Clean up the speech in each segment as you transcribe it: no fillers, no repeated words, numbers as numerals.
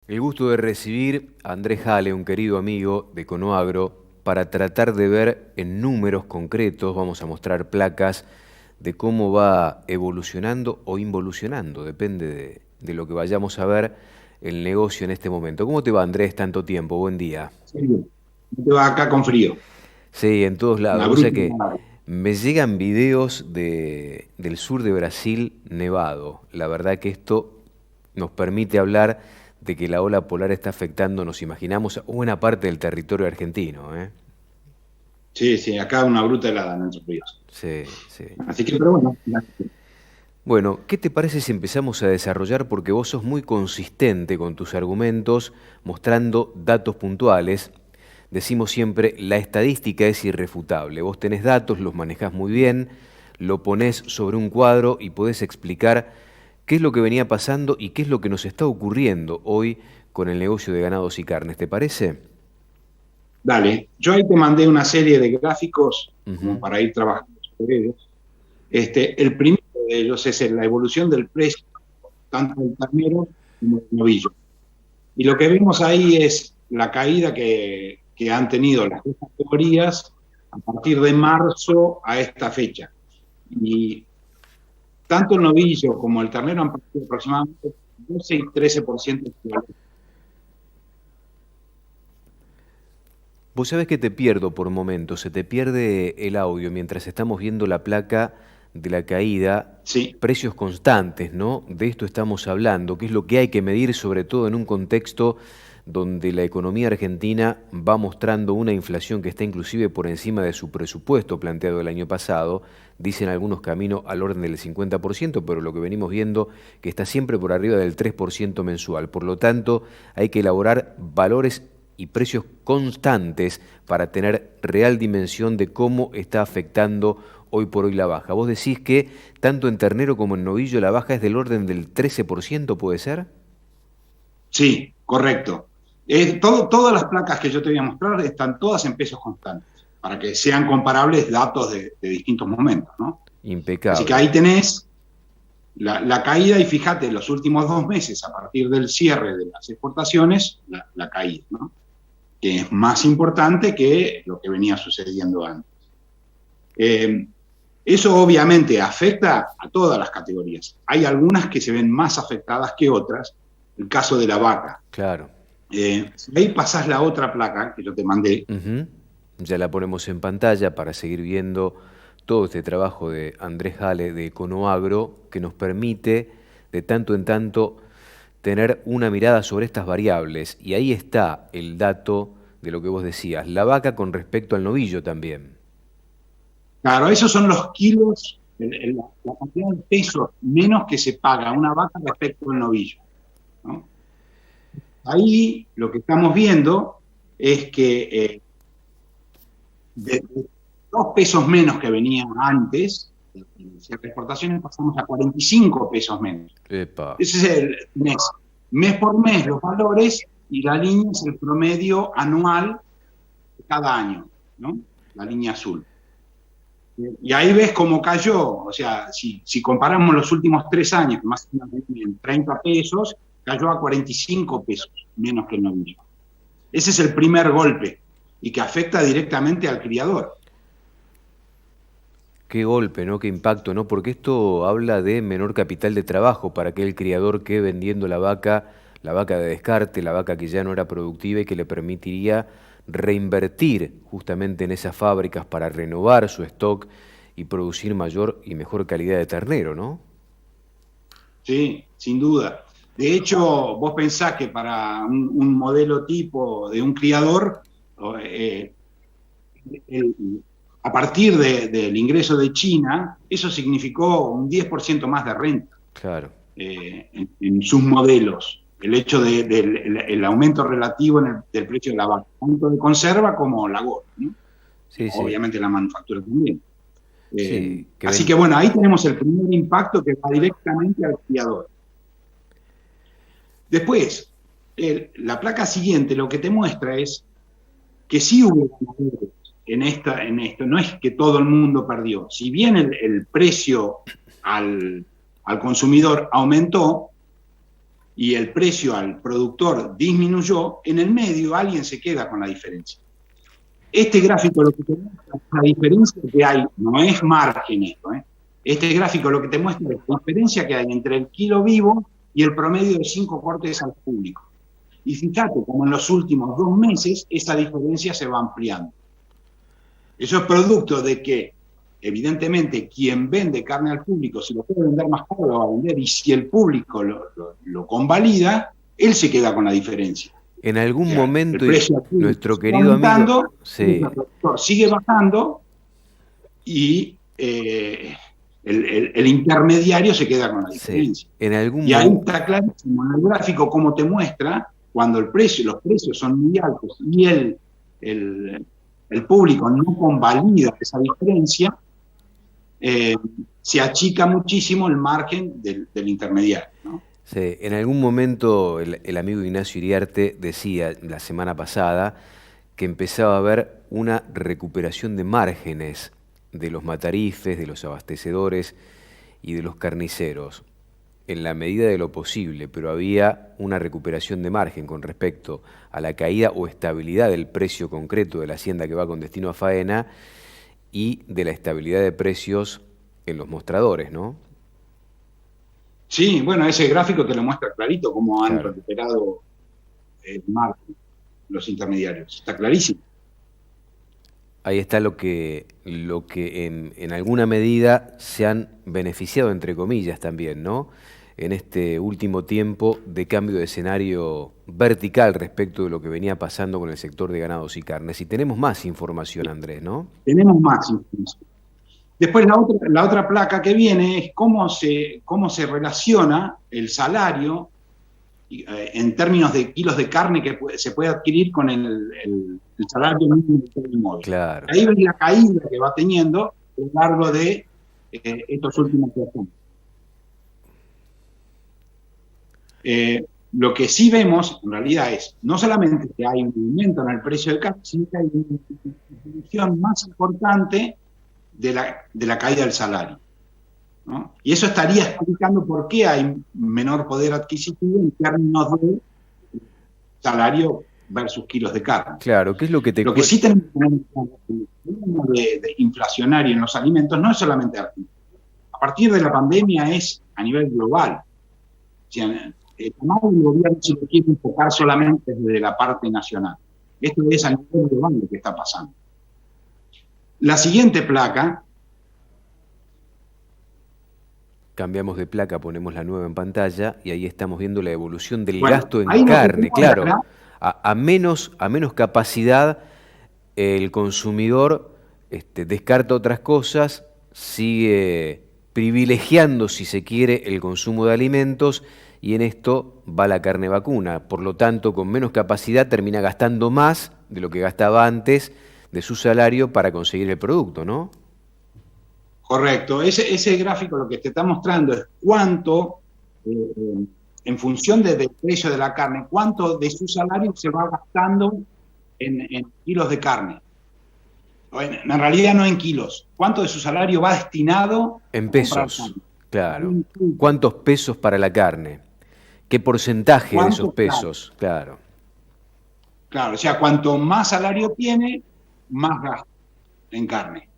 El gusto de recibir a Andrés Jale, un querido amigo de Conoagro, para tratar de ver en números concretos, vamos a mostrar placas de cómo va evolucionando o involucionando, depende de lo que vayamos a ver, el negocio en este momento. ¿Cómo te va, Andrés, tanto tiempo? Buen día. Frío. Te va acá con frío. Sí, en todos Una lados. O sea bruta que helada. me llegan videos del sur de Brasil nevado. La verdad que esto nos permite hablar de que la ola polar está afectando, nos imaginamos, a buena parte del territorio argentino, ¿eh? Sí, sí, acá una bruta helada en Entre Ríos. Sí, sí. Así que, pero bueno, Bueno, ¿qué te parece si empezamos a desarrollar? Porque vos sos muy consistente con tus argumentos, mostrando datos puntuales. Decimos siempre, la estadística es irrefutable. Vos tenés datos, los manejás muy bien, lo ponés sobre un cuadro y podés explicar qué es lo que venía pasando y qué es lo que nos está ocurriendo hoy con el negocio de ganados y carnes. ¿Te parece? dale. Yo ahí te mandé una serie de gráficos como Ujú. para ir trabajando sobre ellos. El primero de ellos es la evolución del precio, tanto del ternero como del novillo. Y lo que vemos ahí es la caída que han tenido las dos categorías a partir de marzo a esta fecha. Y tanto el novillo como el ternero han perdido aproximadamente 12 y 13% de valor. Vos sabés que te pierdo por momentos, se te pierde el audio mientras estamos viendo la placa de la caída, Sí, precios constantes, ¿no? De esto estamos hablando, que es lo que hay que medir sobre todo en un contexto donde la economía argentina va mostrando una inflación que está inclusive por encima de su presupuesto planteado el año pasado, dicen algunos caminos al orden del 50%, pero lo que venimos viendo que está siempre por arriba del 3% mensual. Por lo tanto, hay que elaborar valores y precios constantes para tener real dimensión de cómo está afectando hoy por hoy la baja. Vos decís que tanto en ternero como en novillo la baja es del orden del 13%, ¿puede ser? sí, correcto. Todas las placas que yo te voy a mostrar están todas en pesos constantes, para que sean comparables datos de distintos momentos, ¿no? Así que Impecable. ahí tenés la caída y fíjate, los últimos 2 meses, a partir del cierre de las exportaciones, la caída, ¿no? Que es más importante que lo que venía sucediendo antes. Eh, Eso obviamente afecta a todas las categorías. Hay algunas que se ven más afectadas que otras. El caso de la vaca. Claro. Si ahí pasás la otra placa que yo te mandé. Ujú. Ya la ponemos en pantalla para seguir viendo todo este trabajo de Andrés Jale de Econoagro que nos permite de tanto en tanto tener una mirada sobre estas variables. Y ahí está el dato de lo que vos decías, la vaca con respecto al novillo también. Claro, esos son los kilos, la cantidad de pesos menos que se paga una vaca respecto al novillo, ¿no? Ahí lo que estamos viendo es que de 2 pesos menos que venían antes, en ciertas exportaciones, pasamos a 45 pesos menos. Epa. Ese es el mes. Mes por mes los valores y la línea es el promedio anual de cada año, ¿no? La línea azul. Y ahí ves cómo cayó, o sea, si comparamos los últimos 3 años, que más o menos en 30 pesos, cayó a 45 pesos, menos que el novillo. Ese es el primer golpe y que afecta directamente al criador. Qué golpe, ¿no? Qué impacto, ¿no? Porque esto habla de menor capital de trabajo para aquel criador que vendiendo la vaca de descarte, la vaca que ya no era productiva y que le permitiría reinvertir justamente en esas fábricas para renovar su stock y producir mayor y mejor calidad de ternero, ¿no? Sí, sin duda. De hecho, vos pensás que para un modelo tipo de un criador, eh, a partir del ingreso de China, eso significó un 10% más de renta Claro. en sus modelos. El hecho del aumento relativo del precio de la vaca, tanto de conserva como la gorda, ¿no? Sí, sí. Obviamente la manufactura también. Sí, que Así que ven. bueno, ahí tenemos el primer impacto que va directamente al criador. Después, la placa siguiente lo que te muestra es que sí hubo ganadores en esto, no es que todo el mundo perdió. Si bien el precio al consumidor aumentó, y el precio al productor disminuyó, en el medio alguien se queda con la diferencia. Este gráfico lo que te muestra es la diferencia que hay, no es margen esto, Este gráfico lo que te muestra es la diferencia que hay entre el kilo vivo y el promedio de 5 cortes al público. Y fíjate como en los últimos 2 meses esa diferencia se va ampliando. Eso es producto de que, evidentemente, quien vende carne al público, si lo puede vender más caro, lo va a vender, y si el público lo convalida, él se queda con la diferencia. En algún O sea, momento, nuestro sigue querido amigo... Sí. El productor sigue bajando y el intermediario se queda con la diferencia. Sí. Y ahí está clarísimo en el gráfico cómo te muestra cuando los precios son muy altos y el público no convalida esa diferencia, se achica muchísimo el margen del intermediario, ¿no? Sí, en algún momento el amigo Ignacio Iriarte decía la semana pasada que empezaba a haber una recuperación de márgenes de los matarifes, de los abastecedores y de los carniceros, en la medida de lo posible, pero había una recuperación de margen con respecto a la caída o estabilidad del precio concreto de la hacienda que va con destino a faena y de la estabilidad de precios en los mostradores, ¿no? Sí, bueno, ese gráfico te lo muestra clarito cómo han recuperado el margen los intermediarios. Está clarísimo. Ahí está lo que en alguna medida se han beneficiado, entre comillas, también, ¿no? En este último tiempo de cambio de escenario vertical respecto de lo que venía pasando con el sector de ganados y carnes. Y tenemos más información, Andrés, ¿no? Tenemos más información. Después la otra placa que viene es cómo se relaciona el salario en términos de kilos de carne que se puede adquirir con el salario mínimo del móvil. Claro. Ahí ves la caída que va teniendo a lo largo de estos últimos 3 años. Lo que sí vemos, en realidad, es no solamente que hay un aumento en el precio de carne, sino que hay una disminución más importante de la caída del salario, ¿no? Y eso estaría explicando por qué hay menor poder adquisitivo en términos de salario versus kilos de carne. Claro, ¿qué es lo que te... Lo que sí tenemos que tener de inflacionario en los alimentos no es solamente Argentina. A partir de la pandemia es a nivel global. O sea, el gobierno se lo quiere enfocar solamente desde la parte nacional. Esto es a nivel global lo que está pasando. La siguiente placa. Cambiamos de placa, ponemos la nueva en pantalla y ahí estamos viendo la evolución del gasto en carne. Claro, a menos capacidad el consumidor descarta otras cosas, sigue privilegiando, si se quiere, el consumo de alimentos y en esto va la carne vacuna. Por lo tanto, con menos capacidad termina gastando más de lo que gastaba antes de su salario para conseguir el producto, ¿no? Correcto. Ese gráfico lo que te está mostrando es cuánto, en función del precio de la carne, cuánto de su salario se va gastando en kilos de carne. En realidad no en kilos. ¿Cuánto de su salario va destinado en pesos? Claro. ¿Cuántos pesos para la carne? ¿Qué porcentaje de esos pesos? Claro. Claro, o sea, cuanto más salario tiene, más gasta en carne.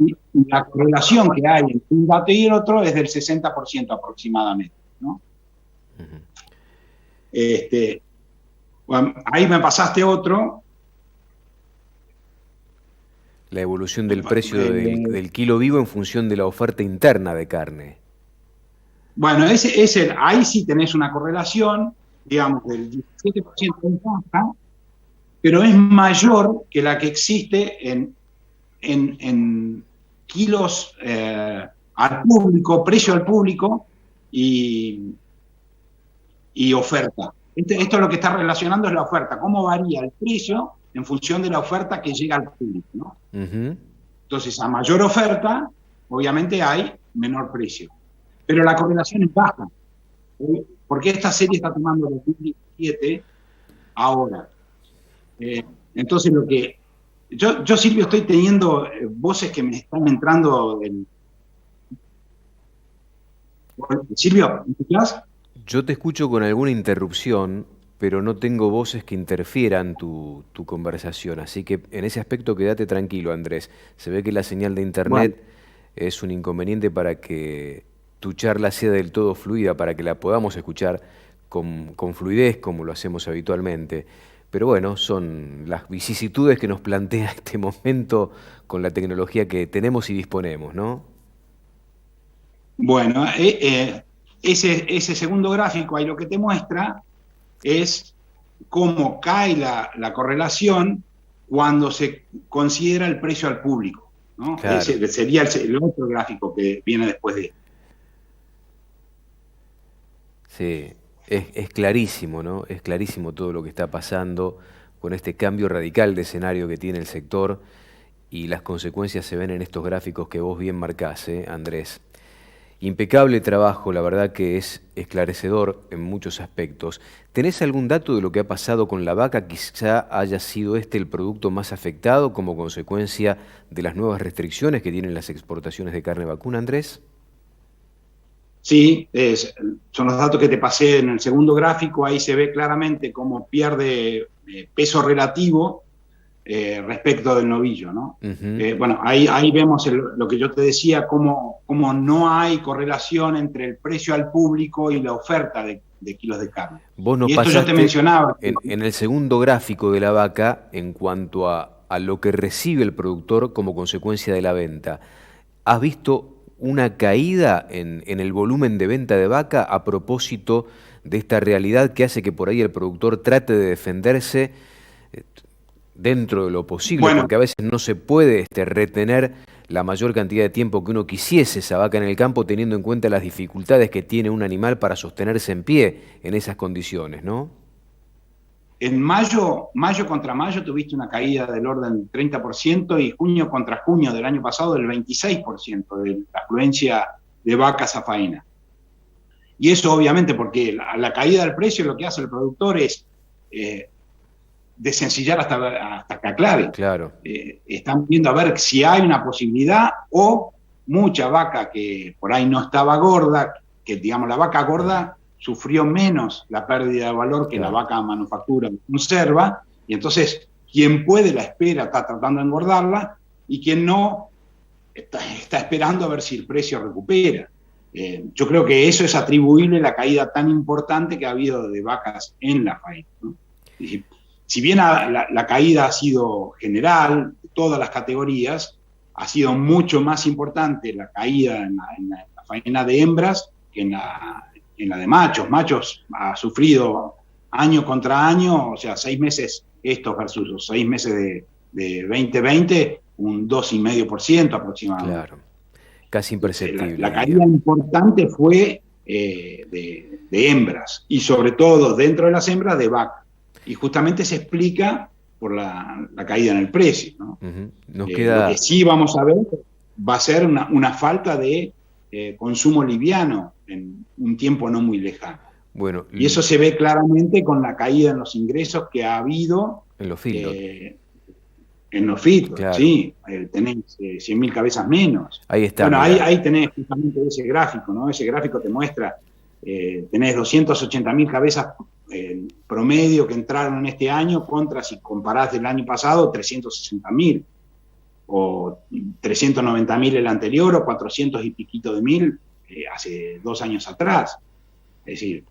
Y la correlación que hay entre un dato y el otro es del 60% aproximadamente, ¿no? Bueno, ahí me pasaste otro. La evolución del precio del kilo vivo en función de la oferta interna de carne. Bueno, ahí sí tenés una correlación, digamos, del 17% de baja, pero es mayor que la que existe en kilos al público, precio al público y oferta. Esto lo que está relacionando es la oferta, cómo varía el precio en función de la oferta que llega al público, ¿no? Entonces, a mayor oferta, obviamente hay menor precio. Pero la correlación es baja, porque esta serie está tomando 2017 ahora. Entonces, lo que... Yo, Silvio, estoy teniendo voces que me están entrando... Silvio, ¿me escuchás? Yo te escucho con alguna interrupción, pero no tengo voces que interfieran tu conversación, así que en ese aspecto quédate tranquilo, Andrés. Se ve que la señal de Bueno, internet es un inconveniente para que tu charla sea del todo fluida, para que la podamos escuchar con fluidez como lo hacemos habitualmente. Pero bueno, son las vicisitudes que nos plantea este momento con la tecnología que tenemos y disponemos, ¿no? bueno, ese segundo gráfico ahí lo que te muestra es cómo cae la correlación cuando se considera el precio al público, ¿no? Claro. Ese sería el otro gráfico que viene después de este. Sí, es clarísimo, ¿no? Es clarísimo todo lo que está pasando con este cambio radical de escenario que tiene el sector y las consecuencias se ven en estos gráficos que vos bien marcás, Andrés. Impecable trabajo, la verdad que es esclarecedor en muchos aspectos. ¿Tenés algún dato de lo que ha pasado con la vaca? Quizá haya sido este el producto más afectado como consecuencia de las nuevas restricciones que tienen las exportaciones de carne vacuna, Andrés. Sí, son los datos que te pasé en el segundo gráfico, ahí se ve claramente cómo pierde peso relativo respecto del novillo, ¿no? Ujú. Bueno, ahí vemos lo que yo te decía, cómo no hay correlación entre el precio al público y la oferta de kilos de carne. Vos nos Y esto yo te pasaste mencionaba. en el segundo gráfico de la vaca en cuanto a lo que recibe el productor como consecuencia de la venta. ¿Has visto una caída en el volumen de venta de vaca a propósito de esta realidad que hace que por ahí el productor trate de defenderse eh, dentro de lo posible? Bueno, Porque a veces no se puede retener la mayor cantidad de tiempo que uno quisiese esa vaca en el campo, teniendo en cuenta las dificultades que tiene un animal para sostenerse en pie en esas condiciones, ¿no? en mayo contra mayo tuviste una caída del orden del 30% y junio contra junio del año pasado del 26% de la afluencia de vacas a faena. Y eso obviamente porque la caída del precio lo que hace el productor es desencillar hasta que aclare. Claro, Están viendo a ver si hay una posibilidad o mucha vaca que por ahí no estaba gorda, que digamos la vaca gorda sufrió menos la pérdida de valor que la claro. vaca manufactura conserva, y entonces quien puede la espera, está tratando de engordarla, y quien no está esperando a ver si el precio recupera. Yo creo que eso es atribuible a la caída tan importante que ha habido de vacas en la faena, ¿no? Si bien la caída ha sido general, de todas las categorías, ha sido mucho más importante la caída en la faena de hembras que en la de machos. Machos ha sufrido año contra año, o sea, 6 meses estos versus los 6 meses de 2020, un 2,5% aproximadamente. Claro, casi imperceptible, La diría. caída importante fue de hembras, y sobre todo dentro de las hembras de vaca. Y justamente se explica por la caída en el precio, ¿no? Ujú. Nos Lo que queda, sí vamos a ver va a ser una falta de consumo liviano en un tiempo no muy lejano. bueno, Y eso se ve claramente con la caída en los ingresos que ha habido en los feedlot, en los feedlots, claro. ¿sí? Tenés 100.000 cabezas menos. Ahí está, Bueno, mira. ahí tenés justamente ese gráfico, ¿no? Ese gráfico te muestra, tenés 280.000 cabezas promedio que entraron en este año contra, si comparás del año pasado, 360.000, o 390.000 el anterior, o 400 y piquito de mil hace 2 años atrás. Es decir,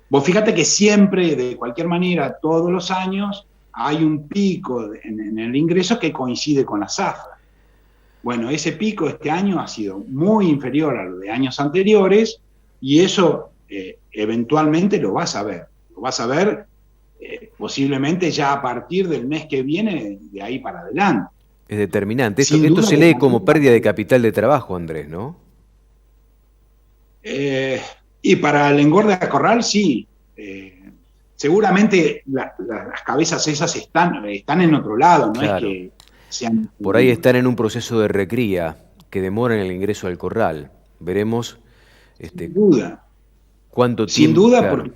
vos fíjate que siempre, de cualquier manera, todos los años, hay un pico en el ingreso que coincide con la zafra. Bueno, ese pico este año ha sido muy inferior a lo de años anteriores, y eso eventualmente lo vas a ver. Lo vas a ver posiblemente ya a partir del mes que viene, de ahí para adelante. Es determinante. Esto, Sin esto duda se que lee como pérdida de capital de trabajo, Andrés, ¿no? y para el engorde a corral, sí. Seguramente las cabezas esas están en otro lado, no es Claro. que sean... Por ahí están en un proceso de recría que demora en el ingreso al corral. Veremos Sin duda. cuánto Sin tiempo. duda, Claro, porque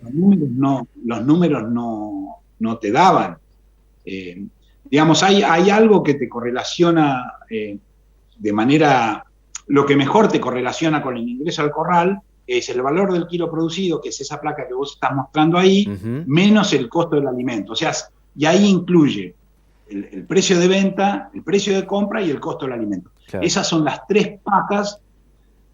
los números no te daban. Digamos, hay algo que te correlaciona de manera, lo que mejor te correlaciona con el ingreso al corral es el valor del kilo producido, que es esa placa que vos estás mostrando ahí, Ujú. menos el costo del alimento. O sea, y ahí incluye el precio de venta, el precio de compra y el costo del alimento. Claro. Esas son las tres patas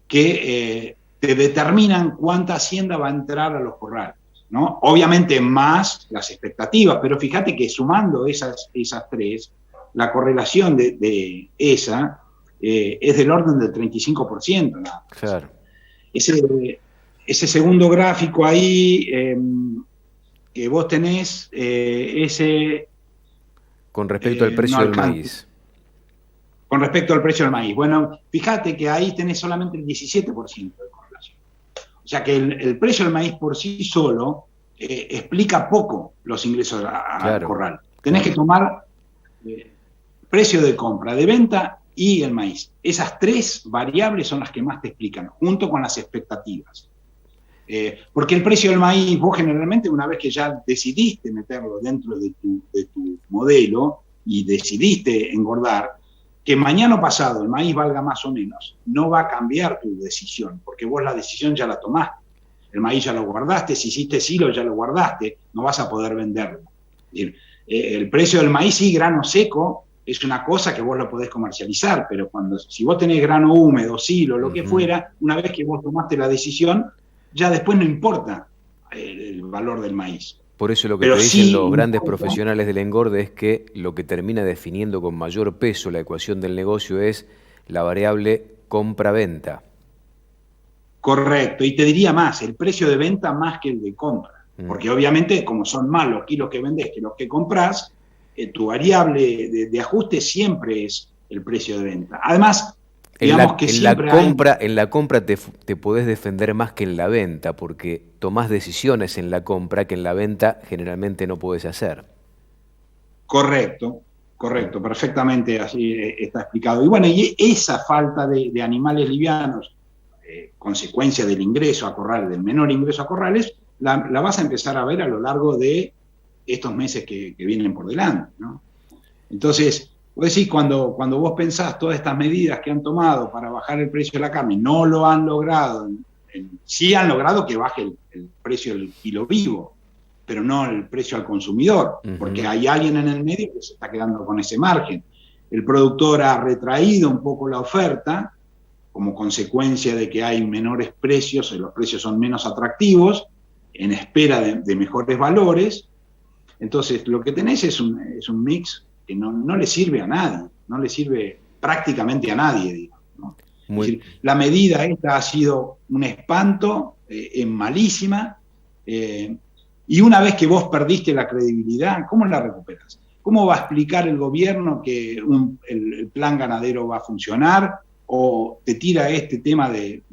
que te determinan cuánta hacienda va a entrar a los corrales, ¿no? Obviamente más las expectativas, pero fíjate que sumando esas tres, la correlación de esa es del orden del 35%. Nada más. Claro. Ese segundo gráfico ahí que vos tenés, ese... Con respecto al precio no del alcanza. maíz. Con respecto al precio del maíz. Bueno, fíjate que ahí tenés solamente el 17% de correlación. O sea que el precio del maíz por sí solo explica poco los ingresos al corral. Tenés que tomar precio de compra, de venta y el maíz. Esas tres variables son las que más te explican, junto con las expectativas. Porque el precio del maíz, vos generalmente una vez que ya decidiste meterlo dentro de tu modelo y decidiste engordar, que mañana o pasado el maíz valga más o menos, no va a cambiar tu decisión, porque vos la decisión ya la tomaste. El maíz ya lo guardaste, si hiciste silo ya lo guardaste, no vas a poder venderlo. Es decir, el precio del maíz, sí, grano seco, es una cosa que vos lo podés comercializar, pero si vos tenés grano húmedo, silo, lo que fuera, una vez que vos tomaste la decisión, ya después no importa el valor del maíz. Por eso lo que te dicen los grandes profesionales del engorde es que lo que termina definiendo con mayor peso la ecuación del negocio es la variable compra-venta. Correcto, y te diría más, el precio de venta más que el de compra, porque obviamente como son más los kilos que vendés que los que comprás, tu variable de ajuste siempre es el precio de venta. Además, digamos que siempre en la compra te podés defender más que en la venta, porque tomás decisiones en la compra que en la venta generalmente no podés hacer. Correcto, perfectamente así está explicado. Y bueno, y esa falta de animales livianos, consecuencia del ingreso a corrales, del menor ingreso a corrales, la vas a empezar a ver a lo largo de estos meses que vienen por delante, ¿no? Entonces, vos decís, cuando vos pensás todas estas medidas que han tomado para bajar el precio de la carne, no lo han logrado, sí han logrado que baje el precio del kilo vivo, pero no el precio al consumidor, porque hay alguien en el medio que se está quedando con ese margen. El productor ha retraído un poco la oferta, como consecuencia de que hay menores precios, los precios son menos atractivos, en espera de mejores valores. Entonces, lo que tenés es un mix que no le sirve a nadie, no le sirve prácticamente a nadie, digamos, ¿no? Es decir, la medida esta ha sido un espanto, malísima, y una vez que vos perdiste la credibilidad, ¿cómo la recuperas? ¿Cómo va a explicar el gobierno que el plan ganadero va a funcionar? ¿O te tira este tema de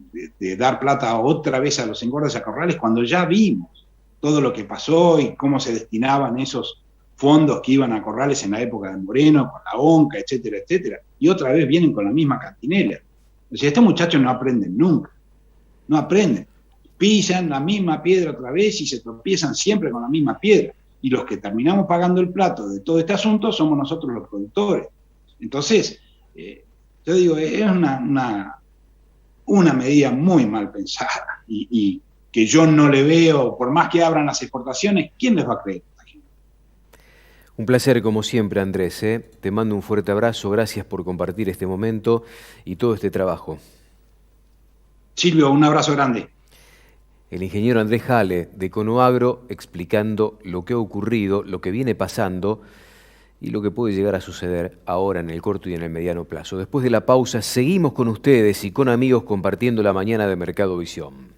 dar plata otra vez a los engordes a corrales cuando ya vimos todo lo que pasó y cómo se destinaban esos fondos que iban a corrales en la época de Moreno, con la ONCA, etcétera, etcétera? Y otra vez vienen con la misma cantinela. O sea, estos muchachos no aprenden nunca, no aprenden. Pisan la misma piedra otra vez y se tropiezan siempre con la misma piedra. Y los que terminamos pagando el plato de todo este asunto somos nosotros los productores. Entonces, yo digo, es una medida muy mal pensada y que yo no le veo, por más que abran las exportaciones, ¿quién les va a creer? Un placer como siempre, Andrés, ¿eh? Te mando un fuerte abrazo, gracias por compartir este momento y todo este trabajo. Silvio, un abrazo grande. El ingeniero Andrés Jale de Conoagro explicando lo que ha ocurrido, lo que viene pasando y lo que puede llegar a suceder ahora en el corto y en el mediano plazo. Después de la pausa seguimos con ustedes y con amigos compartiendo la mañana de Mercado Visión.